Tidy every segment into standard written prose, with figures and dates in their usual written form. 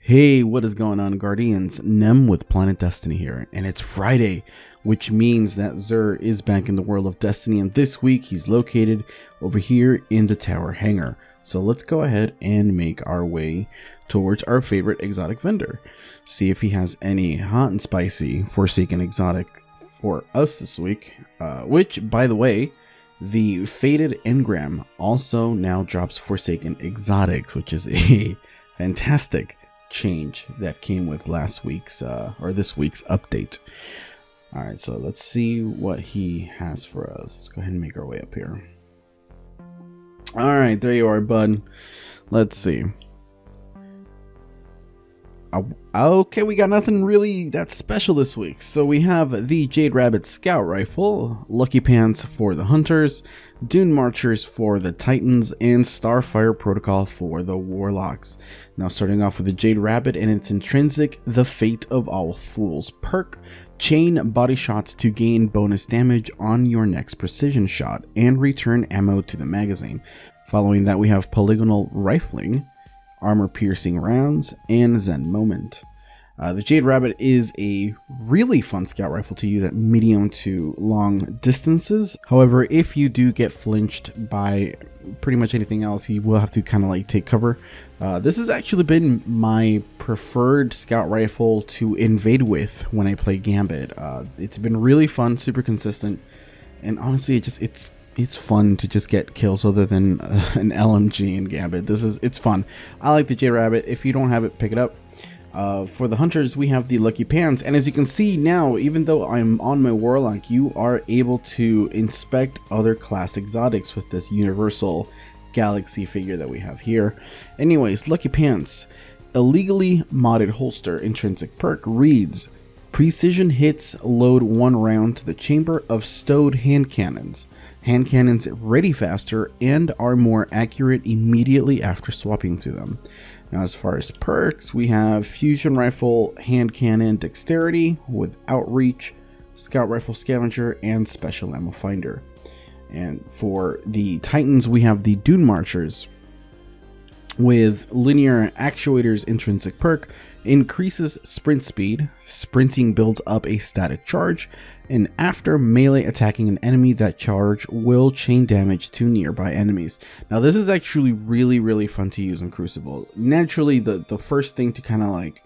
Hey, what is going on, Guardians? Nem with Planet Destiny here, and it's Friday, which means that Xur is back in the world of Destiny, and this week he's located over here in the Tower Hangar. So let's go ahead and make our way towards our favorite exotic vendor. See if he has any hot and spicy Forsaken exotic for us this week, which, by the way, the Faded Engram also now drops Forsaken exotics, which is a fantastic change that came with last week's or this week's update. All right, so let's see what he has for us. Let's go ahead and make our way up here. All right, there you are, bud. Let's see. Okay, we got nothing really that special this week. So we have the Jade Rabbit Scout Rifle, Lucky Pants for the Hunters, Dune Marchers for the Titans, and Starfire Protocol for the Warlocks. Now starting off with the Jade Rabbit and its intrinsic The Fate of All Fools perk. Chain body shots to gain bonus damage on your next precision shot and return ammo to the magazine. Following that, we have Polygonal Rifling, Armor Piercing Rounds, and Zen Moment. The Jade Rabbit is a really fun scout rifle to use at medium to long distances. However, if you do get flinched by pretty much anything else, you will have to kind of like take cover. This has actually been my preferred scout rifle to invade with when I play Gambit. It's been really fun, super consistent, and honestly, it's fun to just get kills other than an LMG in Gambit. It's fun. I like the Jade Rabbit. If you don't have it, pick it up. For the Hunters, we have the Lucky Pants, and as you can see now, even though I'm on my Warlock, you are able to inspect other class exotics with this universal galaxy figure that we have here. Anyways, Lucky Pants, illegally modded holster intrinsic perk reads: precision hits load 1 round to the chamber of stowed hand cannons. Hand cannons ready faster and are more accurate immediately after swapping to them. Now, as far as perks, we have Fusion Rifle Hand Cannon Dexterity with Outreach, Scout Rifle Scavenger, and Special Ammo Finder. And for the Titans, we have the Dune Marchers with Linear Actuators intrinsic perk, increases sprint speed, sprinting builds up a static charge, and after melee attacking an enemy, that charge will chain damage to nearby enemies. Now this is actually really fun to use in Crucible. Naturally, the first thing to kind of like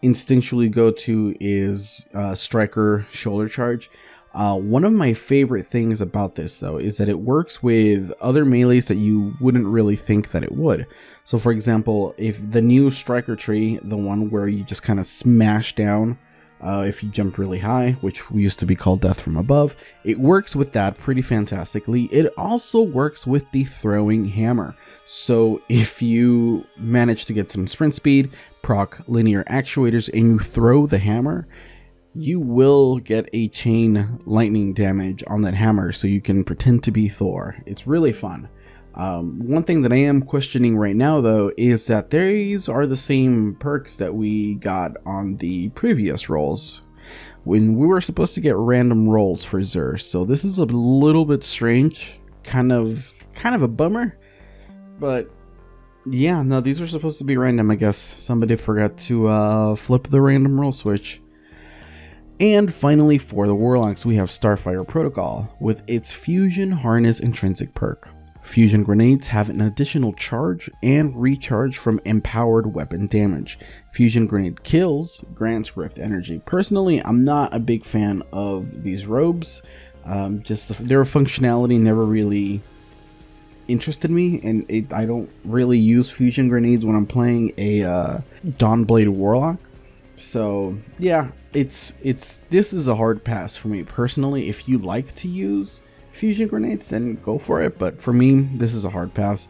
instinctually go to is Striker Shoulder Charge. One of my favorite things about this though is that it works with other melees that you wouldn't really think that it would. So for example, if the new Striker tree, the one where you just kind of smash down if you jump really high, which we used to be called Death from Above, it works with that pretty fantastically. It also works with the Throwing Hammer. So if you manage to get some sprint speed, proc Linear Actuators, and you throw the hammer, you will get a chain lightning damage on that hammer, so you can pretend to be Thor. It's really fun. One thing that I am questioning right now though is that these are the same perks that we got on the previous rolls when we were supposed to get random rolls for Xur. So this is a little bit strange, kind of a bummer, but yeah, no, these were supposed to be random. I guess somebody forgot to flip the random roll switch. And finally, for the Warlocks, we have Starfire Protocol with its Fusion Harness intrinsic perk. Fusion grenades have an additional charge and recharge from empowered weapon damage. Fusion grenade kills grants Rift energy. Personally, I'm not a big fan of these robes. Their functionality never really interested me, and I don't really use fusion grenades when I'm playing a Dawnblade Warlock. So yeah, this is a hard pass for me personally. If you like to use fusion grenades, then go for it, but for me, this is a hard pass.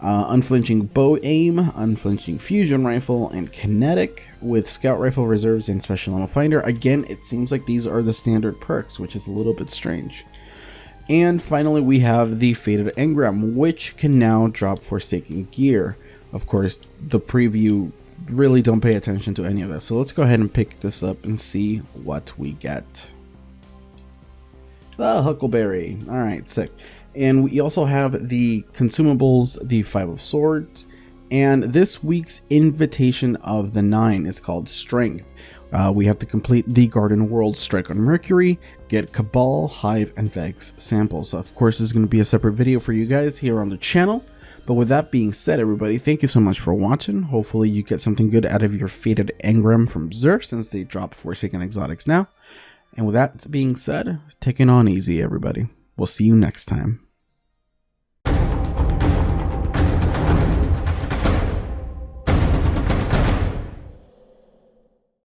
Unflinching bow aim, unflinching fusion rifle, and kinetic with scout rifle reserves and special ammo finder. Again, it seems like these are the standard perks, which is a little bit strange. And finally, we have the Faded Engram, which can now drop Forsaken gear. Of course, the preview really don't pay attention to any of this, so let's go ahead and pick this up and see what we get. The Huckleberry. Alright, sick. And we also have the consumables, the 5 of Swords, And this week's Invitation of the Nine is called Strength. We have to complete the Garden World Strike on Mercury, get Cabal, Hive, and Vex samples. So of course, this is going to be a separate video for you guys here on the channel. But with that being said, everybody, thank you so much for watching. Hopefully you get something good out of your Fated Engram from Xur, since they drop Forsaken Exotics now. And with that being said, take it on easy, everybody. We'll see you next time.